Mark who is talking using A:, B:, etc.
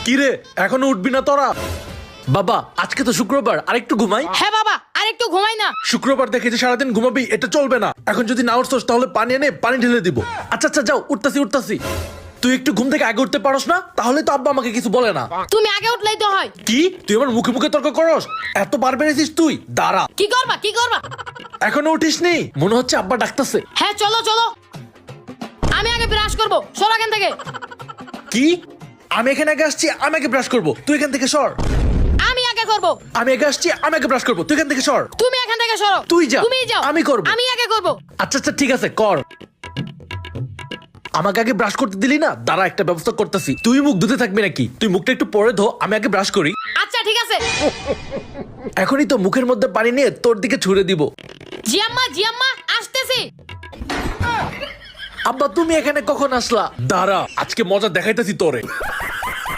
A: কি রে এখনো উঠবি না তোরা? বাবা আজকে তো শুক্রবার, আরেকটু ঘুমাই।
B: হ্যাঁ বাবা, আরেকটু ঘুমাই না।
A: শুক্রবার দেখে যে সারাদিন ঘুমাবি এটা চলবে না। এখন যদি না উঠছস তাহলে পানি এনে পানি ঢেলে দিব। আচ্ছা আচ্ছা যাও, উঠতাছি। তুই একটু ঘুম থেকে আগে উঠতে পারস না? তাহলে তো আব্বা আমাকে কিছু বলে না।
B: তুমি আগে উঠলেই তো হয়।
A: কি তুই আমার মুখে মুখে তর্ক করস? এত বার বেড়েছিস তুই? দাঁড়া।
B: কি করবা?
A: এখনো উঠিসনি? মনে হচ্ছে আব্বা ডাকতেছে।
B: হ্যাঁ চলো। আমি আগে ব্রাশ করব, সর এখান থেকে।
A: কি? আমি এখানে আগে আসছি, আমি আগে ব্রাশ করবো, তুই এখান থেকে সর।
B: আমি আগে করব।
A: আমি আগে আসছি, আমি আগে ব্রাশ করবো, তুই এখান থেকে সর।
B: তুমি এখান থেকে সরো।
A: তুই যা।
B: তুমি যাও।
A: আমি করব।
B: আমি আগে করব।
A: আচ্ছা আচ্ছা ঠিক আছে কর। আমাকে আগে ব্রাশ করতে দিলি না, দাঁড়া একটা ব্যবস্থা করতেছি। তুই মুখ ধুতে থাকবি নাকি? তুই মুখটা একটু পরে ধো, আমি আগে ব্রাশ করি।
B: আচ্ছা ঠিক আছে।
A: এখনই তো মুখের মধ্যে পানি নিয়ে তোর দিকে ছুড়ে দিব।
B: জিয়াম্মা আসতেছি।
A: আব্বা তুমি এখানে কখন আসলা? দাঁড়া আজকে মজা দেখাইতেছি তোরে।